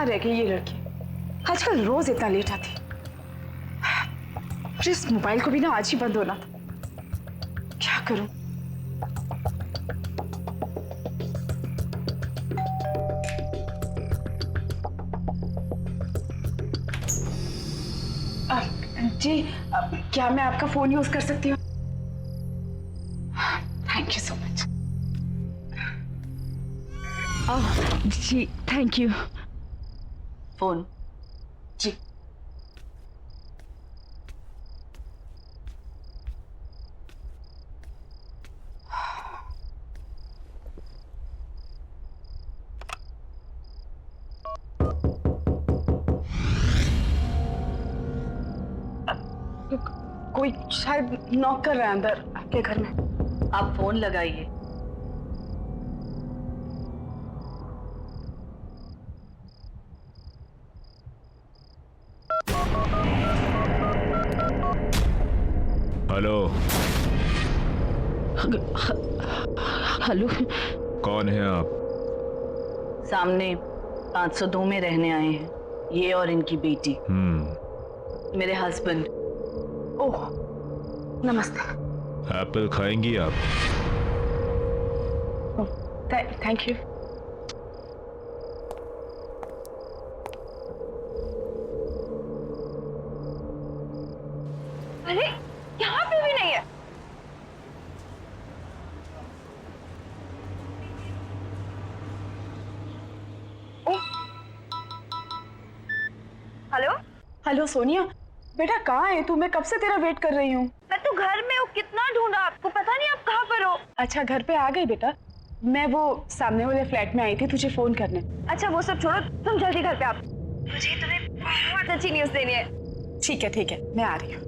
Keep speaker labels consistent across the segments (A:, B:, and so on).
A: कहाँ रह गई ये लड़की? आजकल रोज इतना लेट आती। और इस मोबाइल को भी ना आज ही बंद होना था। क्या करूं? जी, क्या मैं आपका फोन यूज कर सकती हूँ? Thank you so much. जी थैंक यू।
B: फोन
A: जी कोई शायद नॉक कर रहा है अंदर आपके घर में।
B: आप फोन लगाइए।
C: हेलो।
A: हेलो,
C: कौन है आप?
B: सामने 502 में रहने आए हैं, ये और इनकी बेटी। मेरे हस्बैंड।
A: ओह नमस्ते।
C: एप्पल खाएंगी आप?
A: Thank you.
D: अरे यहाँ पे भी नहीं है। हेलो
A: हेलो सोनिया, बेटा कहाँ है तू? मैं कब से तेरा वेट कर रही हूँ।
D: मैं तो घर में हूँ, कितना ढूंढा आपको, पता नहीं आप कहाँ पर हो।
A: अच्छा घर पे आ गई बेटा। मैं वो सामने वाले फ्लैट में आई थी तुझे फोन करने।
D: अच्छा वो सब छोड़ो, तुम जल्दी घर पे आओ, मुझे तुम्हें बहुत अच्छी न्यूज़ देनी है।
A: ठीक है मैं आ रही हूँ।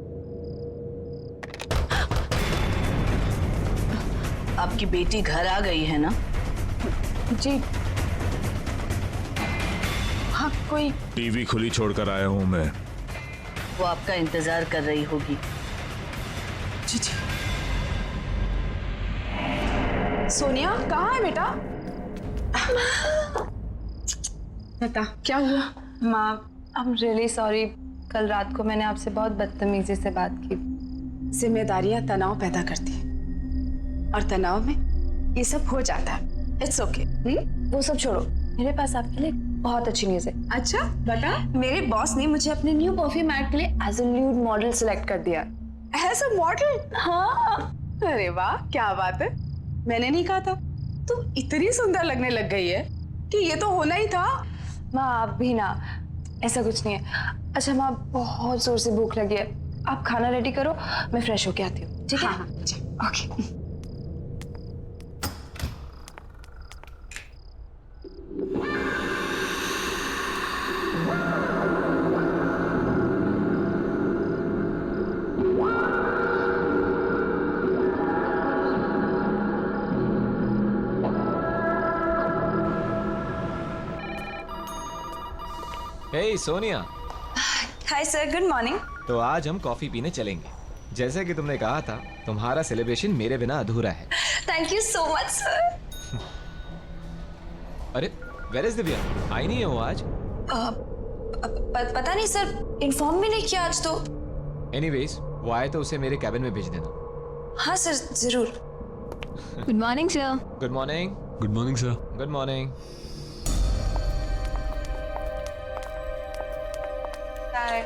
B: आपकी बेटी घर आ गई है ना?
A: जी हाँ, कोई
C: टीवी खुली छोड़कर आया हूं मैं।
B: वो आपका इंतजार कर रही होगी।
A: जी सोनिया कहाँ है बेटा? बता क्या हुआ?
E: माँ, आई एम रियली सॉरी। कल रात को मैंने आपसे बहुत बदतमीजी से बात की।
A: जिम्मेदारियां तनाव पैदा करती हैं और तनाव में ये सब हो जाता है। It's okay.
E: वो सब छोड़ो, मेरे पास आपके लिए बहुत अच्छी न्यूज़ है।
A: अच्छा बता।
E: मेरे बॉस ने मुझे अपने न्यू परफ्यूम ऐड के लिए as a new model select कर दिया।
A: As a model?
E: हाँ।
A: अरे वाह क्या बात है। मैंने नहीं कहा था तू इतनी सुंदर लगने लग गई है कि ये तो होना ही था।
E: माँ आप भी ना, ऐसा कुछ नहीं है। अच्छा माँ, बहुत जोर से भूख लगी है, आप खाना रेडी करो, मैं फ्रेश होके आती हूँ। ठीक है?
A: हाँ
E: okay.
F: Hey Sonia.
E: Hi sir, good morning.
F: तो आज हम कॉफी पीने चलेंगे। जैसे कि तुमने कहा था, तुम्हारा सेलिब्रेशन मेरे बिना अधूरा है।
E: Thank you so much sir.
F: अरे वेयर इज दिव्या? आई नहीं है वो आज?
E: पता नहीं सर, इन्फॉर्म भी नहीं किया आज तो।
F: एनीवेज वो आए तो उसे मेरे कैबिन में भेज देना।
E: हाँ सर जरूर। Good morning sir.
F: Good morning.
C: Good morning sir.
F: Good morning.
E: Bye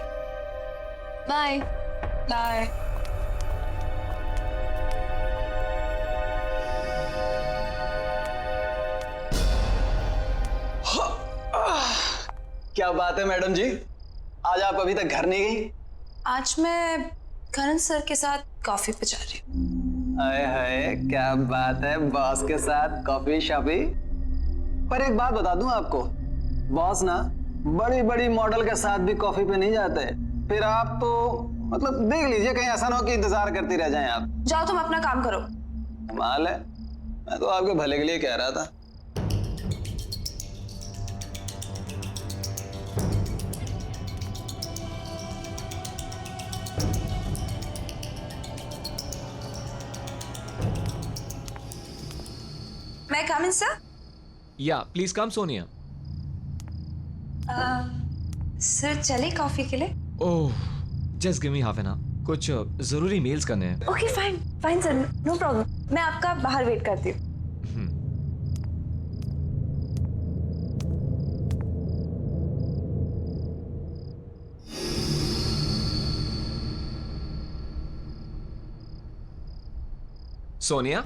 E: bye bye.
G: क्या बात है मैडम जी, आज आप अभी तक घर नहीं गई?
E: आज मैं करण सर के साथ कॉफी पे जा रही हूँ।
G: हाय हाय क्या बात है, बॉस के साथ कॉफी शॉपी। पर एक बात बता दूं आपको, बॉस ना बड़ी बड़ी मॉडल के साथ भी कॉफी पे नहीं जाते। फिर आप तो मतलब देख लीजिए, कहीं ऐसा ना हो कि इंतजार करती रह जाएं आप।
E: जाओ तुम अपना काम करो।
G: कमाल है, मैं तो आपके भले के लिए कह रहा था।
E: मैं कम इन सर?
F: या प्लीज कम सोनिया।
E: सर चले कॉफी के लिए?
F: Oh, just give me half an hour, कुछ जरूरी मेल्स करने हैं।
E: Okay fine fine sir, no problem, मैं आपका बाहर वेट करती हूँ।
F: सोनिया,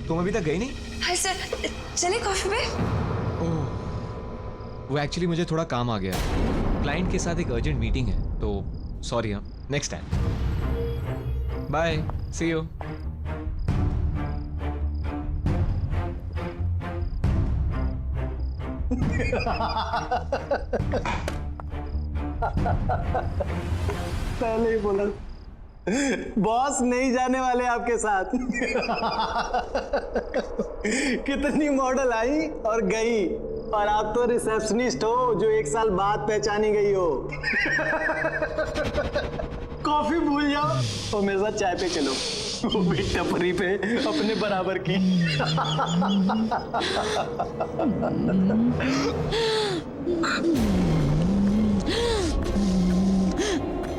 F: तुम अभी तक गई नहीं?
E: हाय सर, चले कॉफी पे?
F: ओह, वो एक्चुअली मुझे थोड़ा काम आ गया है, क्लाइंट के साथ एक अर्जेंट मीटिंग है, तो सॉरी। हाँ, next time. Bye, see you.
G: पहले ही बोला बॉस नहीं जाने वाले आपके साथ। कितनी मॉडल आई और गई, और आप तो रिसेप्शनिस्ट हो जो 1 साल बाद पहचानी गई हो। कॉफी भूल जाओ और मेरे साथ चाय पे चलो, वो भी टपरी पे अपने बराबर की।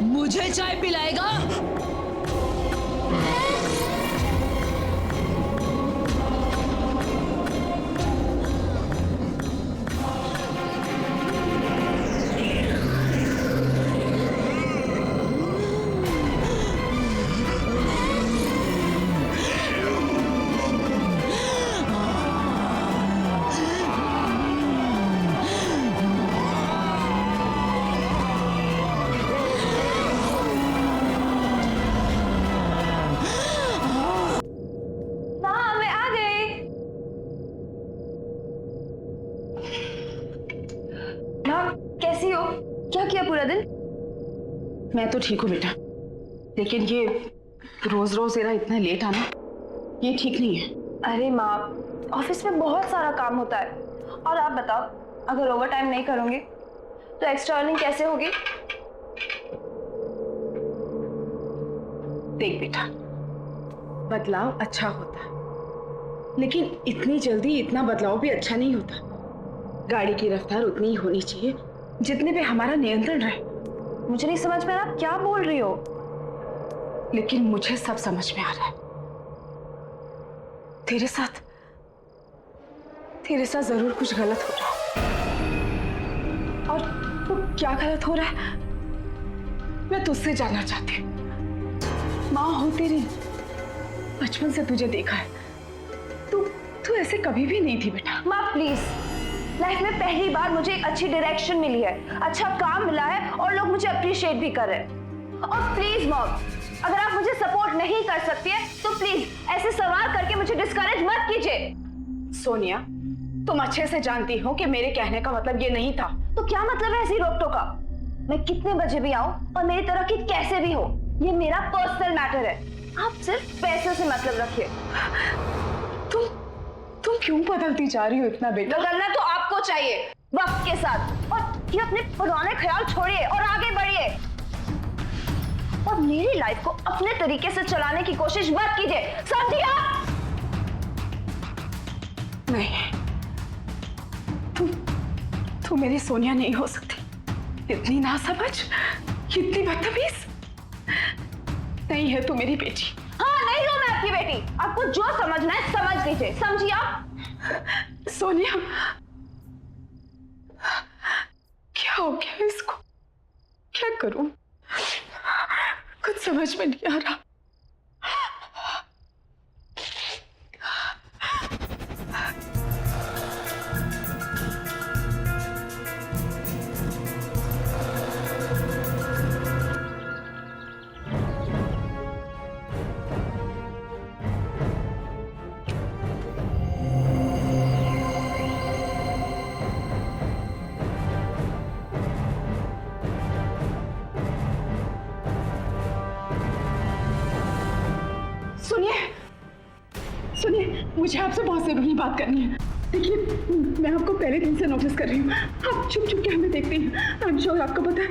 B: मुझे चाय पिलाएगा?
E: कैसी हो? क्या किया पूरा दिन?
A: मैं तो ठीक हूँ बेटा, लेकिन ये रोज रोज तेरा इतना लेट आना ये ठीक नहीं है।
E: अरे माँ, ऑफिस में बहुत सारा काम होता है, और आप बताओ, अगर ओवर टाइम नहीं करूंगी तो एक्स्ट्रा अर्निंग कैसे होगी?
A: देख बेटा, बदलाव अच्छा होता है, लेकिन इतनी जल्दी इतना बदलाव भी अच्छा नहीं होता। गाड़ी की रफ्तार उतनी ही होनी चाहिए जितने पे हमारा नियंत्रण रहे।
E: मुझे नहीं समझ में आ रहा, क्या बोल रही हो?
A: लेकिन मुझे सब समझ में आ रहा है। तेरे साथ जरूर कुछ गलत हो रहा है, और वो क्या गलत हो रहा है मैं तुझसे जानना चाहती हूँ। माँ हो तेरी, बचपन से तुझे देखा है, तू ऐसे कभी भी नहीं थी बेटा।
E: माँ प्लीज, लाइफ में पहली बार मुझे एक अच्छी डायरेक्शन मिली है, अच्छा काम मिला है, और लोग मुझे अप्रिशिएट भी कर रहे हैं। और प्लीज मॉम, अगर आप मुझे सपोर्ट नहीं कर सकती है तो प्लीज ऐसे सवाल करके मुझे डिस्करेज मत कीजिए।
A: सोनिया, तुम अच्छे से जानती हो कि मेरे कहने का मतलब ये नहीं था।
E: तो क्या मतलब है ऐसी रोक टोका? मैं कितने बजे भी आऊं और मेरी तरक्की कैसे भी हो, ये मेरा पर्सनल मैटर है। आप सिर्फ पैसे से मतलब रखिए।
A: तुम क्यों बदलती जा रही हो इतना बेटा?
E: बदलना तो आपको चाहिए वक्त के साथ, और ये अपने पुराने ख्याल छोड़िए और आगे बढ़िए, और मेरी लाइफ को अपने तरीके से चलाने की कोशिश मत कीजिए, समझिए आप?
A: नहीं, तुम मेरी सोनिया नहीं हो सकती। इतनी नासमझ, इतनी बदतमीज नहीं है तू मेरी बेटी।
E: हाँ, नहीं हूं मैं आपकी बेटी। आपको जो समझना है समझ लीजिए, समझिए आप?
A: सोनिया, क्या हो गया इसको? क्या करूं? कुछ समझ में नहीं आ रहा। सुनिए, मुझे आपसे बहुत जरूरी बात करनी है। देखिए, मैं आपको पहले दिन से नोटिस कर रही हूँ, आप छुप छुप के हमें देखते हैं। आई एम श्योर आपको पता है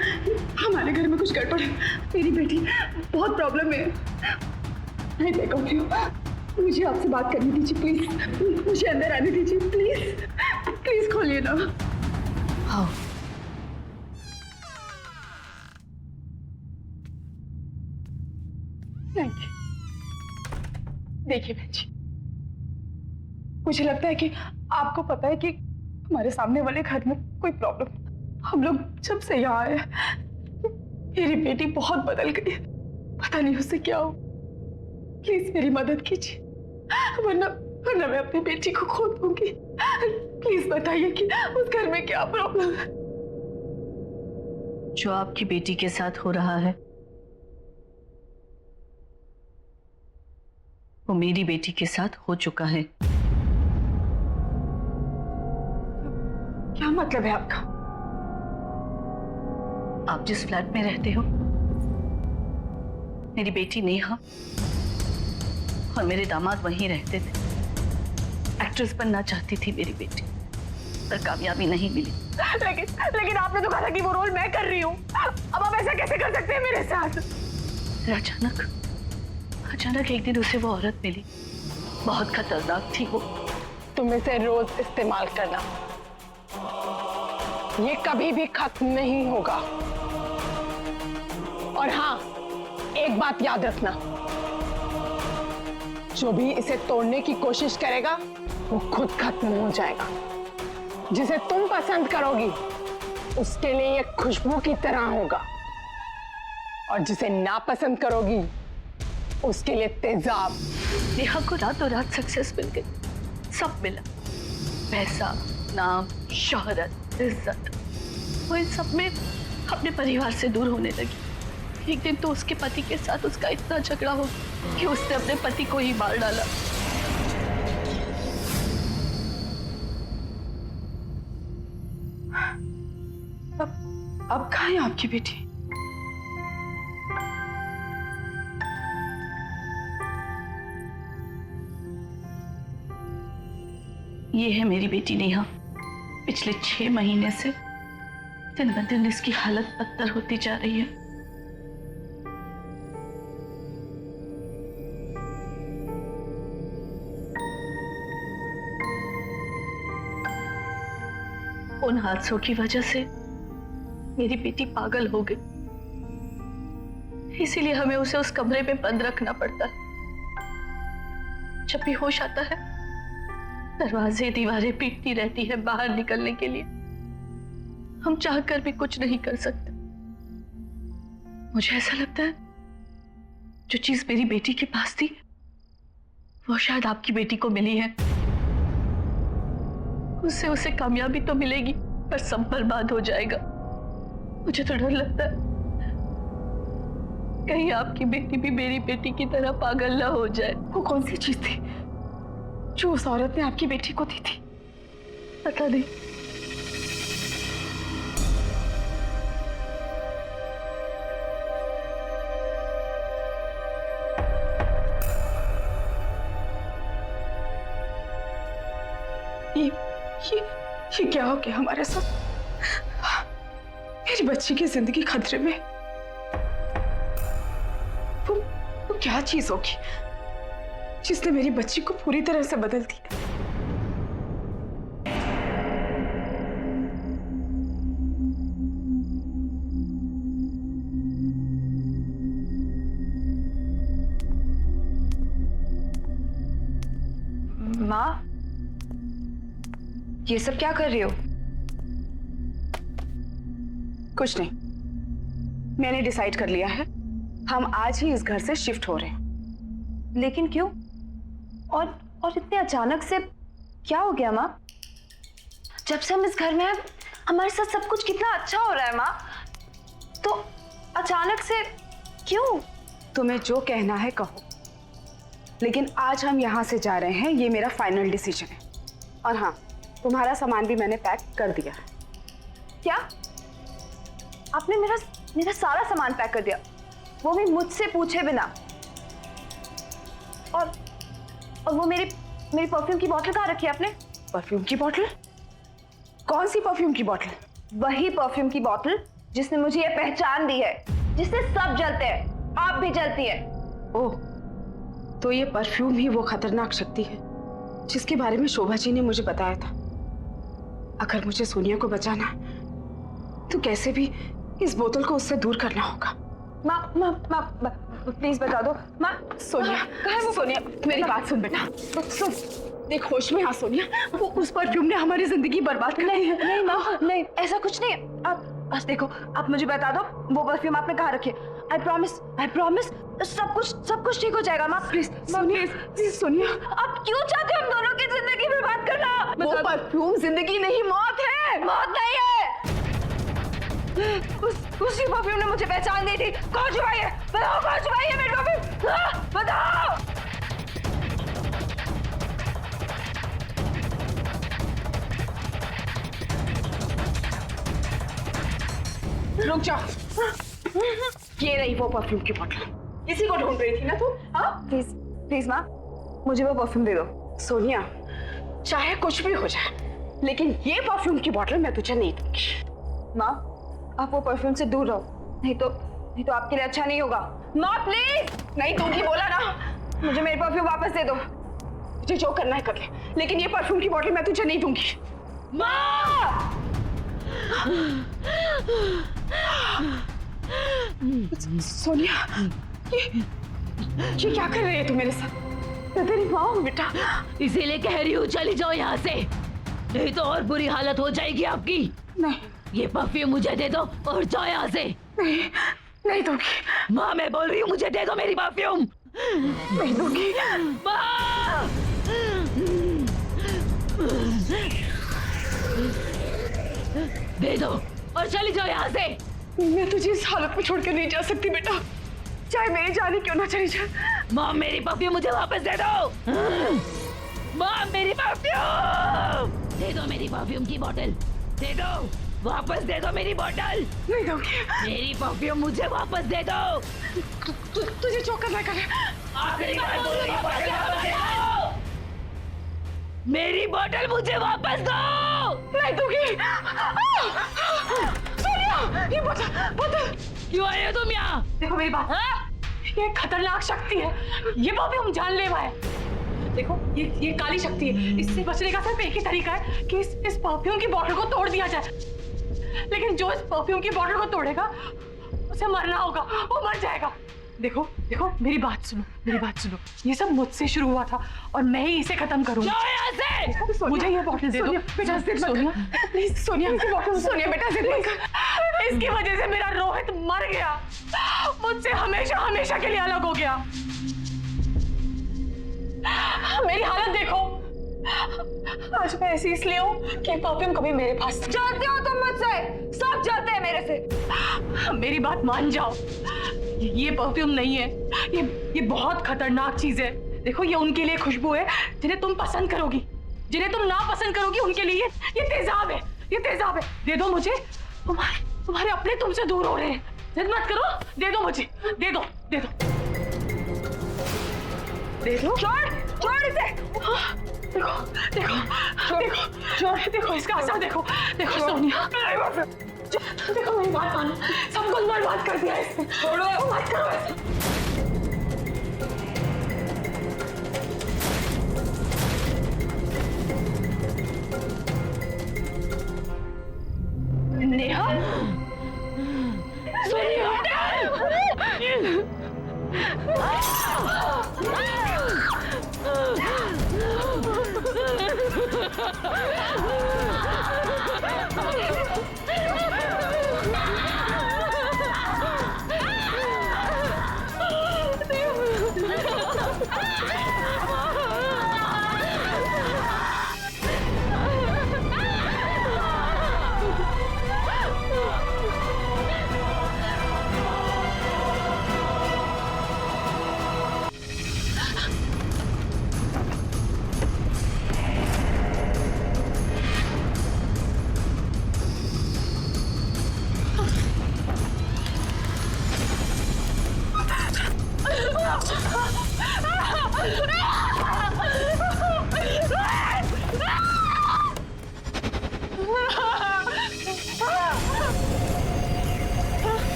A: हमारे घर में कुछ गड़बड़ है। मेरी बेटी बहुत प्रॉब्लम में है। मैं कहती हूँ, मुझे आपसे बात करनी दीजिए प्लीज। मुझे अंदर आने दीजिए प्लीज। प्लीज खोलिए ना।
B: आओ।
A: नहीं, देखिए बहन जी, मुझे लगता है कि आपको पता है कि हमारे सामने वाले घर में कोई प्रॉब्लम। हम लोग जब से यहाँ आए मेरी बेटी बहुत बदल गई है, पता नहीं उससे क्या हो। प्लीज मेरी मदद कीजिए, वरना वरना मैं अपनी बेटी को खो दूंगी। प्लीज बताइए कि उस घर में क्या प्रॉब्लम है।
B: जो आपकी बेटी के साथ हो रहा है वो मेरी बेटी के साथ हो चुका है।
A: क्या मतलब है आपका?
B: आप जिस फ्लैट में रहते हो, मेरी बेटी नेहा और मेरे दामाद वहीं रहते थे। एक्ट्रेस बनना चाहती थी मेरी बेटी, पर कामयाबी नहीं मिली।
A: लेकिन आपने तो कहा था कि वो रोल मैं कर रही हूँ। अब आप ऐसा कैसे कर सकते हैं मेरे साथ?
B: अचानक एक दिन उसे वो औरत मिली, बहुत खतरनाक थी वो।
H: तुम इसे रोज इस्तेमाल करना, ये कभी भी खत्म नहीं होगा। और हाँ, एक बात याद रखना, जो भी इसे तोड़ने की कोशिश करेगा वो खुद खत्म हो जाएगा। जिसे तुम पसंद करोगी उसके लिए ये खुशबू की तरह होगा, और जिसे नापसंद करोगी उसके लिए तेजाब।
B: नेहा को रातों रात सक्सेस मिल गई, सब मिला, पैसा, नाम, शोहरत, इज्जत। वो इन सब में अपने परिवार से दूर होने लगी। एक दिन तो उसके पति के साथ उसका इतना झगड़ा हो कि उसने अपने पति को ही मार डाला।
A: अब कहाँ है आपकी बेटी?
B: ये है मेरी बेटी नेहा। पिछले 6 महीने से दिन ब दिन इसकी हालत बदतर होती जा रही है। उन हादसों की वजह से मेरी बेटी पागल हो गई, इसीलिए हमें उसे उस कमरे में बंद रखना पड़ता है। जब भी होश आता है दरवाजे दीवारें पीटती रहती है बाहर निकलने के लिए। हम चाहकर भी कुछ नहीं कर सकते। मुझे ऐसा लगता है जो चीज मेरी बेटी के पास थी वो शायद आपकी बेटी को मिली है। उससे उसे कामयाबी तो मिलेगी पर सब बर्बाद हो जाएगा। मुझे तो डर लगता है कहीं आपकी बेटी भी मेरी बेटी की तरह पागल ना हो जाए।
A: वो कौन सी चीज थी जो उस औरत ने आपकी बेटी को दी थी?
B: पता नहीं।
A: ये क्या हो गया हमारे साथ? मेरी बच्ची की जिंदगी खतरे में। वो क्या चीज होगी जिसने मेरी बच्ची को पूरी तरह से बदल दिया?
E: माँ, ये सब क्या कर रही हो?
A: कुछ नहीं, मैंने डिसाइड कर लिया है, हम आज ही इस घर से शिफ्ट हो रहे हैं।
E: लेकिन क्यों? और इतने अचानक से क्या हो गया माँ? जब से हम इस घर में हैं, हमारे साथ सब कुछ कितना अच्छा हो रहा है माँ, तो अचानक से क्यों?
A: तुम्हें जो कहना है कहो, लेकिन आज हम यहाँ से जा रहे हैं, ये मेरा फाइनल डिसीजन है। और हाँ, तुम्हारा सामान भी मैंने पैक कर दिया है।
E: क्या? आपने मेरा सारा सामान पैक कर दिया, वो भी मुझसे पूछे बिना? और वो मेरी परफ्यूम की बोतल कहाँ रखी है आपने?
A: परफ्यूम की बोतल? कौन सी परफ्यूम की बोतल?
E: वही परफ्यूम की बोतल जिसने मुझे ये पहचान दी है, जिससे सब जलते हैं, आप भी जलती है।
A: ओह, तो ये परफ्यूम ही वो खतरनाक शक्ति है जिसके बारे में शोभा जी ने मुझे बताया था। अगर मुझे सोनिया को बचाना है तो कैसे भी इस बोतल को उससे दूर करना होगा।
E: माँ प्लीज बता दो माँ।
A: सोनिया,
E: कहाँ है वो?
A: सोनिया मेरी बात सुन बेटा, सुन, देख होश में आ सोनिया, वो उस परफ्यूम ने हमारी जिंदगी बर्बाद कर दी है।
E: नहीं माँ, नहीं ऐसा कुछ नहीं है। आप बस देखो, आप मुझे बता दो वो परफ्यूम आपने कहाँ रखी है। आई प्रॉमिस सब कुछ ठीक हो जाएगा माँ। प्लीज
A: प्लीज सोनिया,
E: आप क्यों चाहते हो हम दोनों की जिंदगी बर्बाद करना?
A: वो परफ्यूम जिंदगी नहीं मौत है।
E: मौत नहीं है। उसी परफ्यूम ने मुझे पहचान दी थी। कौन छुपाई है? बताओ कौन छुपाई है मेरी परफ्यूम? बताओ।
A: रुक जाओ, ये रही वो परफ्यूम की बोतल, इसी को ढूंढ रही थी ना तू? हाँ
E: प्लीज माँ, मुझे वो परफ्यूम दे दो।
A: सोनिया, चाहे कुछ भी हो जाए, लेकिन ये परफ्यूम की बोतल मैं तुझे नहीं दूंगी।
E: माँ आप वो परफ्यूम से दूर रहो, नहीं तो आपके लिए अच्छा नहीं होगा। माँ प्लीज।
A: नहीं दूंगी बोला ना।
E: मुझे मेरी परफ्यूम वापस दे दो।
A: तुझे जो करना है कर ले, लेकिन ये परफ्यूम की बोतल मैं तुझे नहीं दूंगी।
E: माँ
A: सोनिया, ये क्या कर रही है तू मेरे साथ? मैं तेरी माँ हूँ बेटा।
B: इसीलिए कह रही हूँ चली जाओ यहाँ से, नहीं तो और बुरी हालत हो जाएगी आपकी।
A: नहीं
B: ये परफ्यूम मुझे दे दो और जाओ यहाँ से।
A: नहीं दूंगी।
B: माँ मैं बोल रही हूँ मुझे दे दो मेरी परफ्यूम।
A: नहीं दूंगी।
B: माँ दे दो और चली जाओ यहाँ से।
A: मैं तुझे इस हालत में छोड़ कर नहीं जा सकती बेटा, चाहे मेरी जाने क्यों ना चली जाए।
B: माँ मेरी परफ्यूम मुझे वापस दे दो। माँ मेरी परफ्यूम दे दो, मेरी परफ्यूम की बोतल दे दो, वापस दे दो मेरी बोतल।
A: नहीं दूंगी।
B: मेरी परफ्यूम मुझे वापस दे दो।
A: तुझे जो करना कर।
B: आखिरी बार बोल रही हूँ, वापस दे दो। मेरी बोतल मुझे वापस दो।
A: नहीं दूंगी। सोनिया, ये बोतल
B: क्यों आए हो तुम यहाँ?
A: देखो मेरी बात, ये खतरनाक शक्ति है, ये परफ्यूम जानलेवा है। देखो ये काली शक्ति है, इससे बचने का सिर्फ एक ही तरीका है कि इस परफ्यूम की बोतल को तोड़ दिया जाए। लेकिन जो इस परफ्यूम की बोतल को तोड़ेगा उसे मरना होगा, वो मर जाएगा। देखो मेरी बात सुनो, ये सब मुझसे शुरू हुआ था और मैं ही इसे खत्म करूंगी। मुझे ये बोतल दे दो बेटा, सोनिया प्लीज। सोनिया बेटा जिद मत कर, इसकी वजह से मेरा रोहित मर गया, मुझसे हमेशा के लिए अलग हो गया। मेरी हालत देखो, आज मैं ऐसी इसलिए हूँ कि परफ्यूम कभी मेरे पास।
E: जानते हो तुम मुझसे, सब जानते हैं मेरे से।
A: मेरी बात मान जाओ, ये परफ्यूम नहीं है, ये बहुत खतरनाक चीज है। देखो ये उनके लिए खुशबू है जिन्हें तुम पसंद करोगी, जिन्हें तुम ना पसंद करोगी उनके लिए ये तेजाब है। दे दो मुझे, तुम्हारे अपने तुमसे दूर हो रहे हैं। जिद मत करो, दे दो मुझे, दे दो।
E: छोड़ इसे।
A: देखो इसका असर देखो सोनिया, देखो मेरी बात मानो, सब कुछ बर्बाद कर दिया इसने। छोड़ो, मत करो ऐसा। नेहा, सोनिया,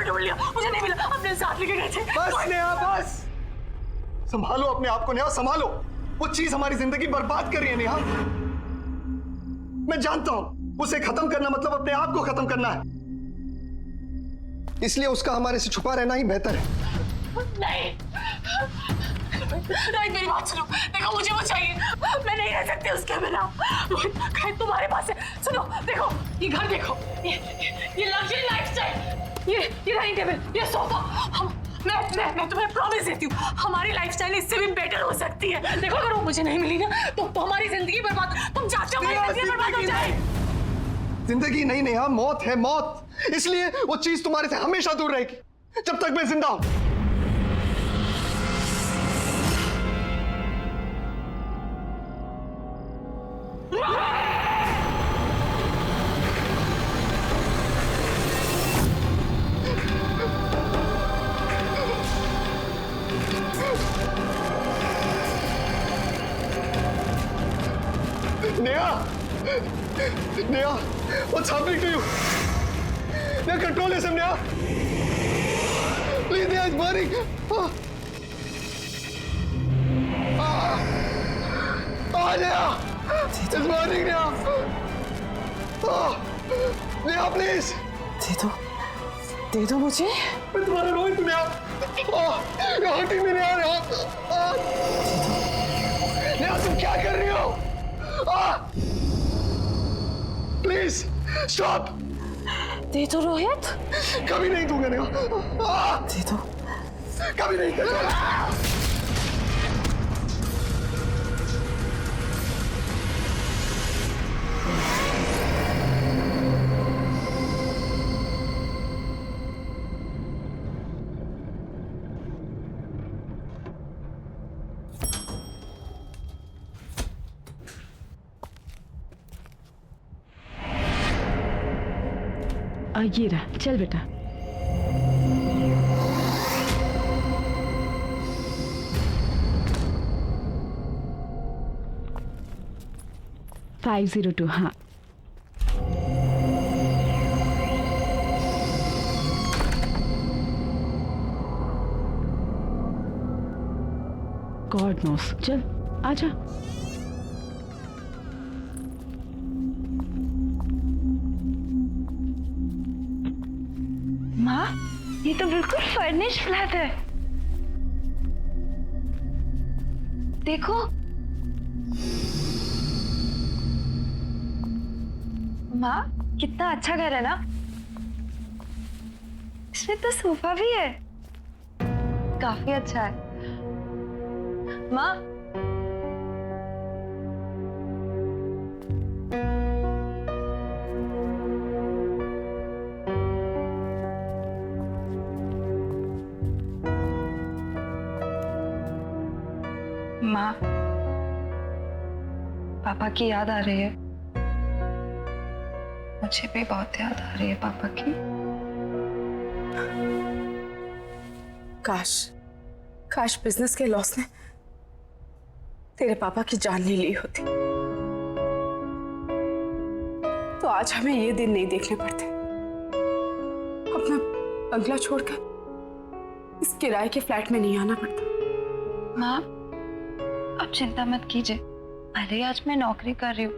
A: घर ढूंढ लिया, मुझे नहीं मिला, अपने साथ लेके गए थे।
I: बस नेहा बस, संभालो अपने आप को नेहा, संभालो। वो चीज हमारी जिंदगी बर्बाद कर रही है नेहा। मैं जानता हूं उसे खत्म करना मतलब अपने आप को खत्म करना है, इसलिए उसका हमारे से छुपा रहना ही बेहतर है।
A: नहीं रोहित, मेरी बात सुनो, देखो मुझे वो चाहिए, मैं नहीं रह सकती उसके बिना। रोहित खैर तुम्हारे पास है, सुनो देखो ये घर देखो, ये लग्जरी लाइफस्टाइल, ये डाइनिंग टेबल, ये सोफा, मैं तुम्हें प्रॉमिस देती हूँ हमारी लाइफस्टाइल इससे भी बेटर हो सकती है। देखो अगर वो मुझे नहीं मिली ना तो हमारी जिंदगी बर्बाद, तुम चाहते हो हमारी जिंदगी बर्बाद हो जाए।
I: जिंदगी नहीं नेहा, मौत है मौत, इसलिए वो चीज तुम्हारे से हमेशा दूर रहेगी जब तक मैं जिंदा हूं। Neha, Neha, what's happening to you? Neha, control yourself, Neha. Please, Neha, it's burning. Neha, it's burning, Neha. Neha, please.
A: दे दो मुझे।
I: मैं तुम्हारा रोहित हूँ, Neha. You're hurting me, Neha. Neha, तुम क्या कर रही हो? Please stop.
A: दे दो रोहित।
I: कभी नहीं दूंगा नेहा।
A: दे दो।
I: कभी नहीं दूंगा।
A: ये रहा, चल बेटा। $502, हाँ। गॉड नोस, चल आजा।
E: माँ, ये तो बिल्कुल फर्निश फ्लैट है। देखो माँ, कितना अच्छा घर है ना। इसमें तो सोफा भी है, काफी अच्छा है। माँ, माँ, पापा की याद आ रही है। मुझे भी बहुत याद आ रही है पापा की।
A: काश बिजनेस के लॉस ने तेरे पापा की जान नहीं ली होती तो आज हमें ये दिन नहीं देखने पड़ते। अपना बंगला छोड़कर इस किराए के फ्लैट में नहीं आना पड़ता।
E: माँ, आप चिंता मत कीजिए। भले ही आज मैं नौकरी कर रही हूँ,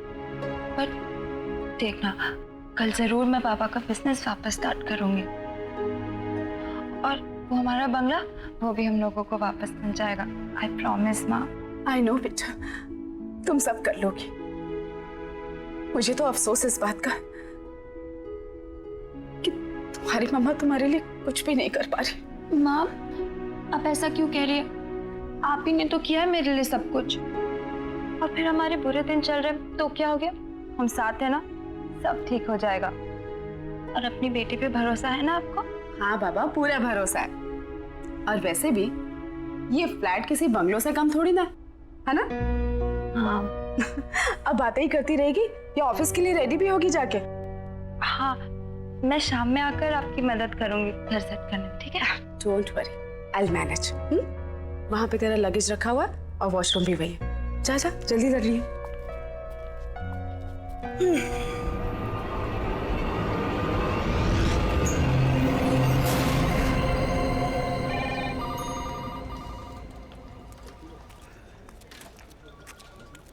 E: पर देखना कल जरूर मैं पापा का बिजनेस वापस स्टार्ट करूंगी और वो हमारा बंगला, वो भी हम लोगों को वापस मिल जाएगा। आई प्रॉमिस माँ।
A: आई नो बेटा, तुम सब कर लोगी। मुझे तो अफसोस इस बात का कि तुम्हारी मम्मा तुम्हारे लिए कुछ भी नहीं कर पा रही।
E: माँ, आप ऐसा क्यों कह रही है? आप ही ने तो किया है मेरे लिए सब कुछ। और फिर हमारे बुरे दिन चल रहे तो क्या हो गया? हम साथ हैं ना, सब ठीक हो जाएगा। और अपनी बेटी पे भरोसा है ना आपको?
A: हाँ बाबा, पूरा भरोसा है। और वैसे भी ये फ्लैट किसी बंगलों से कम थोड़ी ना है ना?
E: हाँ।
A: अब बातें ही करती रहेगी या ऑफिस के लिए रेडी भी होगी जाके?
E: हाँ, मैं शाम में आकर आपकी मदद करूंगी घर सेट करने में, ठीक है?
A: Don't worry, I will manage. वहां पे तेरा लगेज रखा हुआ और वॉशरूम भी वही है। जा जा, जल्दी कर रही है।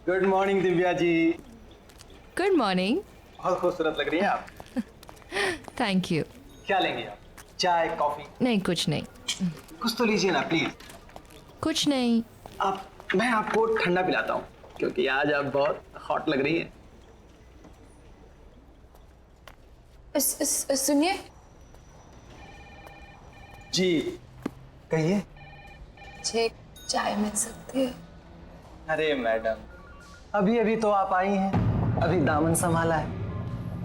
G: Good morning Divya ji.
J: Good morning.
G: बहुत खूबसूरत लग रही हैं आप।
J: Thank you.
G: क्या लेंगे आप? चाय, कॉफी?
J: नहीं, कुछ नहीं।
G: कुछ तो लीजिए ना प्लीज।
J: कुछ नहीं।
G: मैं आपको ठंडा पिलाता हूँ क्योंकि आज आप बहुत हॉट लग रही हैं।
E: सुनिए।
G: जी कहिए।
E: मुझे चाय मिल सकती है?
G: अरे मैडम, अभी अभी तो आप आई हैं, अभी दामन संभाला है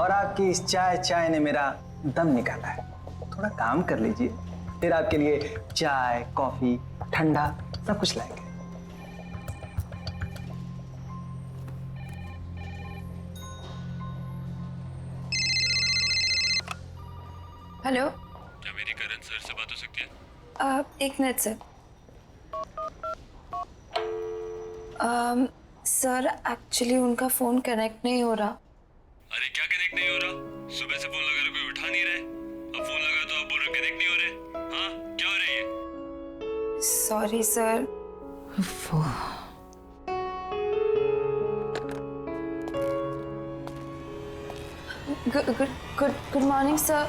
G: और आपकी इस चाय ने मेरा दम निकाला है। थोड़ा काम कर लीजिए, फिर आपके लिए चाय, कॉफी, ठंडा सब कुछ लाएंगे।
E: हेलो,
C: क्या मेरी करण सर से बात हो सकती है?
E: एक मिनट सर। सर एक्चुअली उनका फोन कनेक्ट नहीं हो रहा।
C: अरे क्या कनेक्ट नहीं हो रहा? सुबह से फोन लगा रहे, कोई उठा नहीं रहे। अब फोन लगा तो आप बोल रहे कनेक्ट नहीं हो रहे। हाँ, क्या हो रही है?
E: Sorry sir. Good morning sir.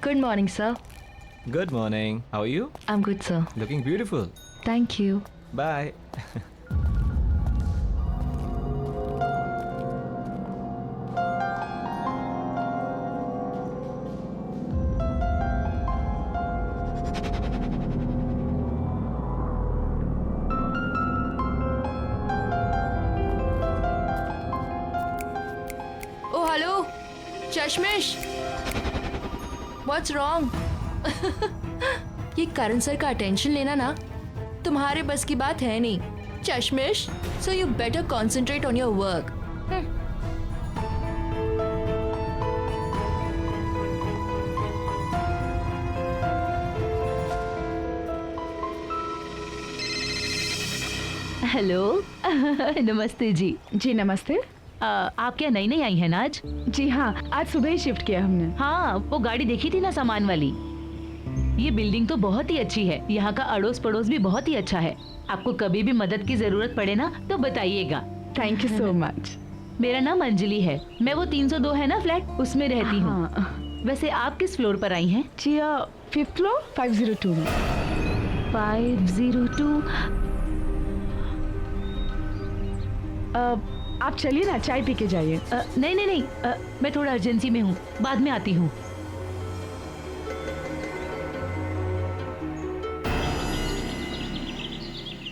B: Good morning, sir.
F: Good morning. How are you?
B: I'm good, sir.
F: Looking beautiful.
B: Thank you.
F: Bye.
J: Oh, hello. चश्मिश। What's wrong? ये करण सर का अटेंशन लेना ना तुम्हारे बस की बात है नहीं। चश्मिश, so you better concentrate on your work.
B: Hello. नमस्ते जी।
A: जी नमस्ते।
B: आप क्या नई नई आई हैं ना आज?
A: जी हाँ, आज सुबह ही शिफ्ट किया हमने।
B: हाँ, वो गाड़ी देखी थी ना सामान वाली। ये बिल्डिंग तो बहुत ही अच्छी है। यहाँ का अड़ोस पड़ोस भी बहुत ही अच्छा है। आपको कभी भी मदद की जरूरत पड़े ना तो बताइएगा।
A: Thank you so much.
B: मेरा नाम अंजलि है। मैं वो 302 है ना फ्लैट, उसमें रहती हूँ।
A: हाँ।
B: वैसे आप किस फ्लोर पर आई हैं?
A: जी 5th फ्लोर 502 में।
B: 502।
A: आप चलिए ना, चाय पी के जाइए।
B: नहीं, मैं थोड़ा अर्जेंसी में हूँ, बाद में आती हूँ।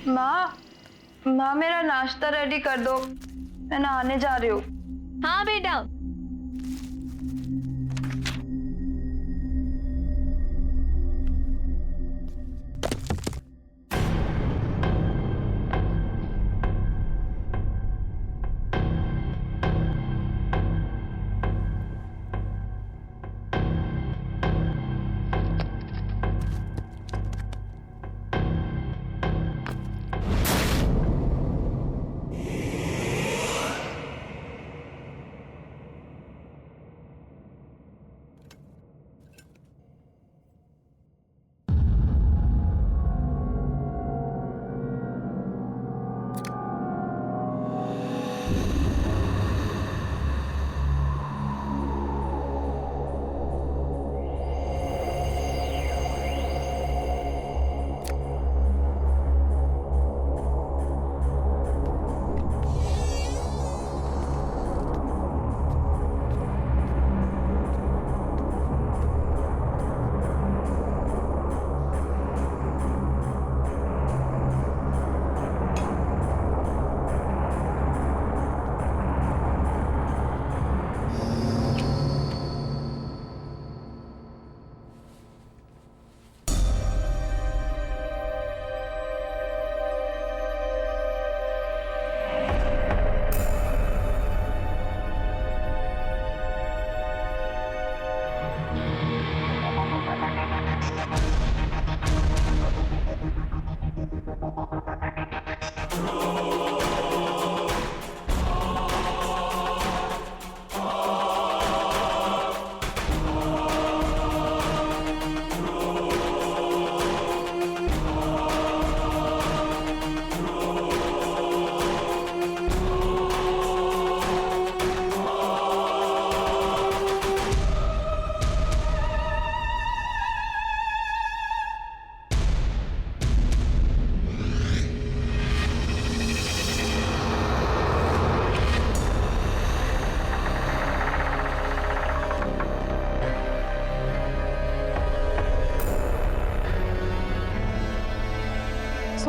E: माँ मेरा नाश्ता रेडी कर दो, मैं नहाने जा रही हूँ।
B: हाँ बेटा।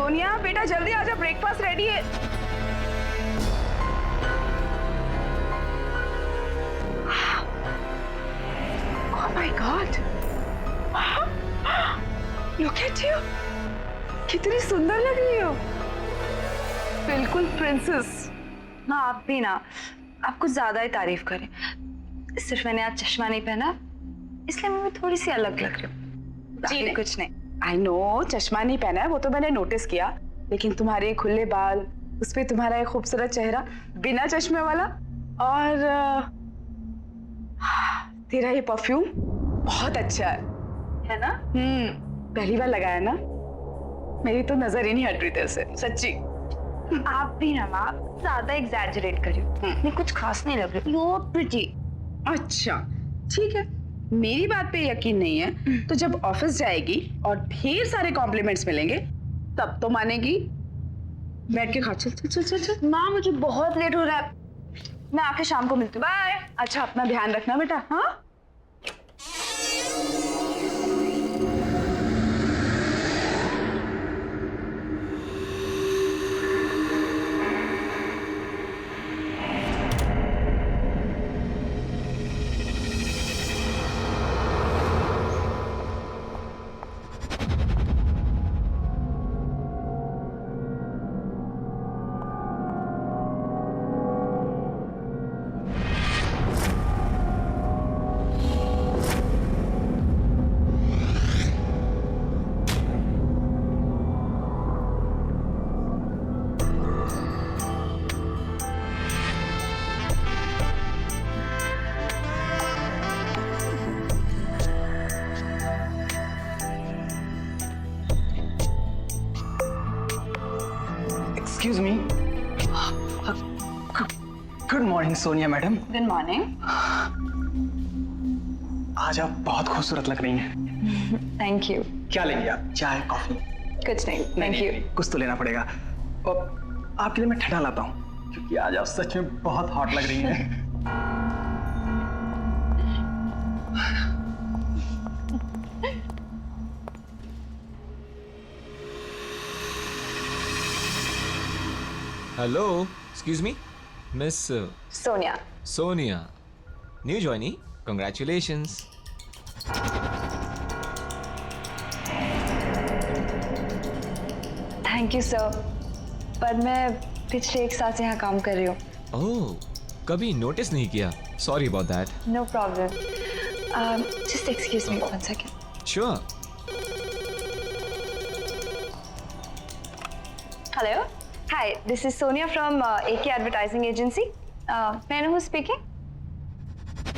A: सोनिया बेटा जल्दी आजा, ब्रेकफास्ट रेडी है। Oh my God! Look at you! कितनी सुंदर लग रही हो, बिल्कुल प्रिंसेस।
E: ना आप भी ना, आप कुछ ज्यादा ही तारीफ करें। सिर्फ मैंने आज चश्मा नहीं पहना इसलिए मैं थोड़ी सी अलग लग रही हूँ, बाकी कुछ नहीं।
A: आई नो चश्मा नहीं पहना है वो तो मैंने नोटिस किया, लेकिन तुम्हारे खुले बाल, उस पे तुम्हारा एक खूबसूरत चेहरा बिना चश्मे वाला, और तेरा ये परफ्यूम बहुत अच्छा है ना? पहली बार लगाया ना, मेरी तो नजर ही नहीं हट रही तेरे से, सच्ची।
E: आप भी ना माँ ज्यादा एग्जैजरेट कर रही हो, नहीं कुछ खास नहीं लग रही। You pretty.
A: अच्छा ठीक है, मेरी बात पे यकीन नहीं है तो जब ऑफिस जाएगी और ढेर सारे कॉम्प्लीमेंट्स मिलेंगे तब तो मानेगी। बैठ के खा, चल चल चल चल चल।
E: माँ मुझे बहुत लेट हो रहा है, मैं आके शाम को मिलती हूँ। बाय।
A: अच्छा अपना ध्यान रखना बेटा। हाँ
G: excuse me. Good morning Sonia madam.
A: Good morning.
G: आज आप बहुत खूबसूरत लग रही हैं।
E: Thank you.
G: क्या लेंगे आप, चाय कॉफी?
E: कुछ नहीं, थैंक यू।
G: कुछ तो लेना पड़ेगा। और आपके लिए मैं ठंडा लाता हूँ क्योंकि आज आप सच में बहुत हॉट लग रही हैं।
F: Hello, excuse me, miss
E: Sonia.
F: Sonia, new joinee, congratulations.
E: Thank you sir, पर मैं पिछले 1 साल से यहाँ काम कर रही हूँ।
F: ओह, कभी नोटिस नहीं किया, sorry about that.
E: No problem, just excuse me 1 second.
F: Sure.
E: Hello, hi, this is Sonia from AK Advertising Agency. May I know who's speaking?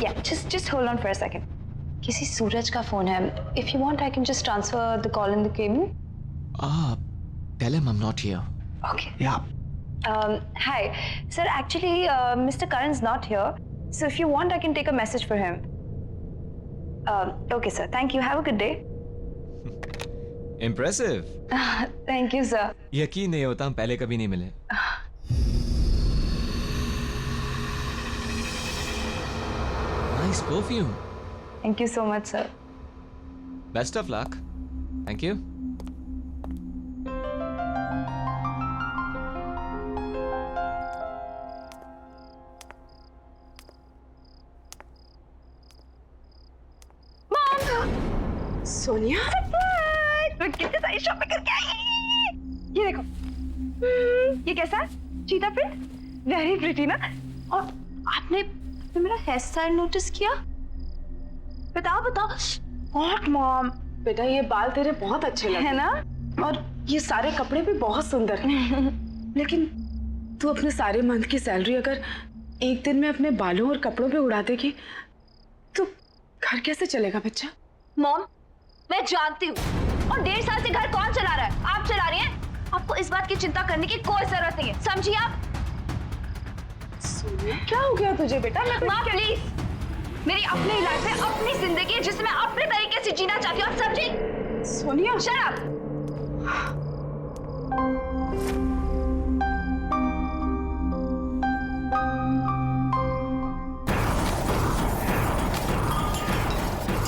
E: Yeah, just hold on for a second. किसी सूरज का phone है. If you want, I can just transfer the call in the cabin.
F: Tell him I'm not here.
E: Okay.
G: Yeah.
E: Hi, sir. Actually, Mr. Karan's not here. So if you want, I can take a message for him. Okay, sir. Thank you. Have a good day.
F: Impressive.
E: Thank you, sir.
F: यकीन नहीं होता हम पहले कभी नहीं मिले। Nice perfume.
E: Thank you so much, sir.
F: Best of luck. Thank you.
A: Sonia,
E: मैं कितनी सारी शॉपिंग करके आई। ये देखो, ये कैसा है? चीता प्रिंट, वेरी प्रिटी ना। और आपने मेरा हेयर स्टाइल नोटिस किया? बताओ बताओ।
A: व्हाट मॉम, बेटा ये बाल तेरे बहुत अच्छे लगे
E: है ना,
A: और ये सारे कपड़े भी बहुत सुंदर हैं। लेकिन तू अपने सारे मंथ की सैलरी अगर एक दिन में अपने बालों और कपड़ों पे उड़ा देगी तो घर कैसे चलेगा बच्चा?
E: मॉम मैं जानती हूँ, और 1.5 साल से घर कौन चला रहा है? आप चला रही हैं। आपको इस बात की चिंता करने की कोई जरूरत नहीं है, समझिए आप?
A: क्या हो गया तुझे बेटा?
E: माँ प्लीज, मेरी अपनी लाइफ है, अपनी जिंदगी है जिसे मैं अपने तरीके से जीना चाहती हूँ, समझी?
A: Sonia
E: shut up.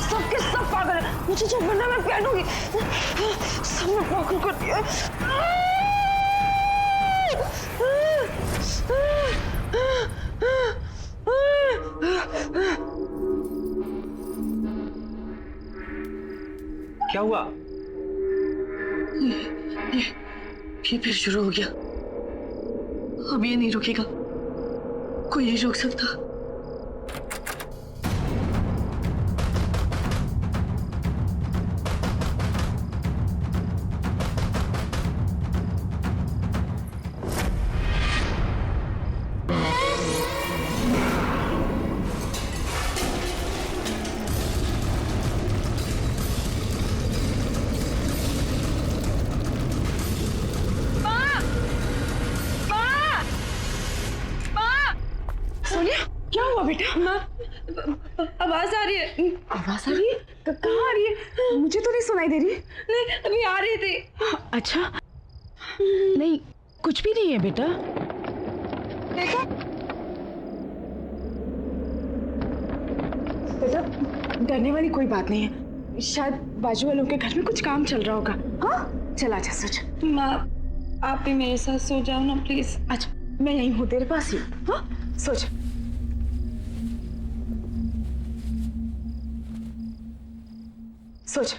A: सबके सब पागल है, मुझे जो बनना मैं पहनूंगी। सब में पागल कर दिया।
G: क्या हुआ?
B: ये फिर शुरू हो गया। अब ये नहीं रुकेगा, कोई नहीं रोक सकता।
A: सोनिया क्या हुआ बेटा?
B: आवाज आ रही है।
A: आवाज आ रही है? कहाँ आ रही है? मुझे तो नहीं सुनाई दे रही।
B: नहीं, अभी आ रही थी।
A: अच्छा नहीं, कुछ भी नहीं है बेटा।
B: देखो
A: बेटा डरने वाली कोई बात नहीं है, शायद बाजू वालों के घर में कुछ काम चल रहा होगा। हाँ चल आजा सोच।
B: माँ, आप भी मेरे साथ सो जाओ ना प्लीज।
A: अच्छा मैं यहीं हूँ तेरे पास ही। हाँ सोच। सोच।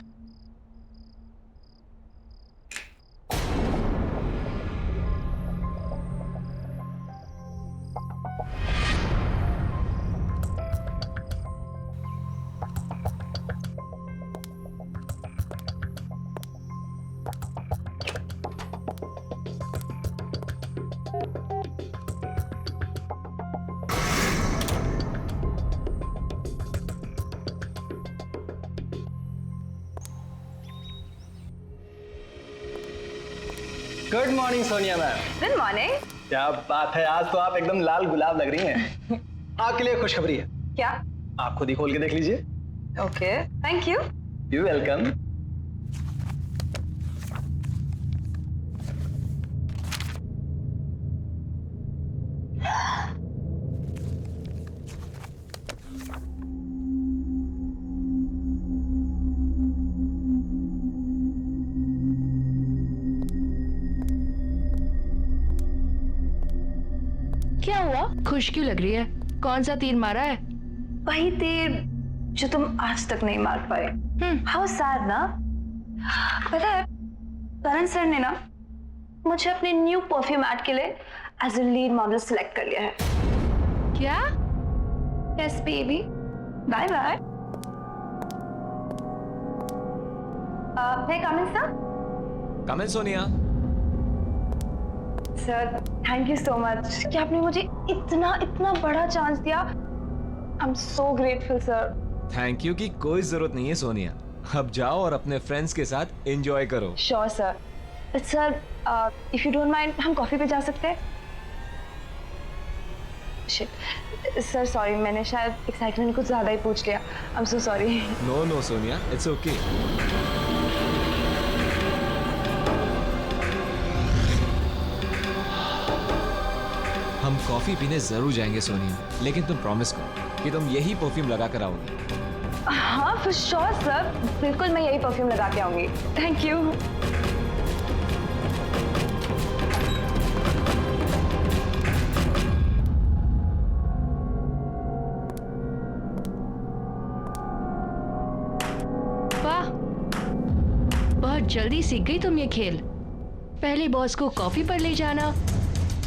G: Good morning Sonia ma'am.
E: Good morning.
G: क्या बात है, आज तो आप एकदम लाल गुलाब लग रही हैं। आपके लिए खुशखबरी है।
E: क्या?
G: आप खुद ही खोल के देख लीजिए।
E: Okay thank you.
G: You welcome.
J: क्या हुआ? खुश क्यों लग रही है? कौन सा तीर मारा है?
E: वही तीर जो तुम आज तक नहीं मार पाए। हाउ सैड ना। पता है करण सर ने ना मुझे अपने न्यू परफ्यूम ऐड के लिए as a lead model select कर लिया है।
J: क्या?
E: Yes baby, bye bye. मैं come in sir?
F: Come in Sonia.
E: Sir thank you so much कि आपने मुझे इतना इतना बड़ा चांस दिया। I am so grateful sir.
F: Thank you की कोई जरूरत नहीं है सोनिया। अब जाओ और अपने फ्रेंड्स के साथ एंजॉय करो।
E: Sure sir. Sir if you don't mind हम कॉफी पे जा सकते हैं? शिट सर सॉरी, मैंने शायद एक्साइटमेंट कुछ ज्यादा ही पूछ लिया। I am so sorry.
F: No no Sonia, it's okay. हम कॉफी पीने जरूर जाएंगे सोनिया, लेकिन तुम प्रॉमिस करो कि तुम यही परफ्यूम लगा कर आओगे।
E: हाँ फॉर श्योर सर, बिल्कुल मैं यही परफ्यूम लगा के आऊंगी। Thank you.
J: वाह, बहुत जल्दी सीख गई तुम ये खेल। पहले बॉस को कॉफी पर ले जाना,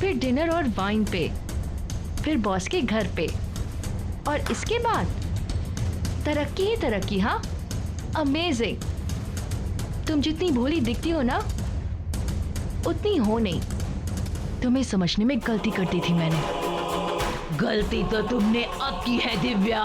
J: फिर डिनर और वाइन पे, फिर बॉस के घर पे, और इसके बाद तरक्की ही तरक्की। हाँ अमेजिंग। तुम जितनी भोली दिखती हो ना उतनी हो नहीं। तुम्हें समझने में गलती कर दी थी मैंने।
K: गलती तो तुमने अब की है दिव्या।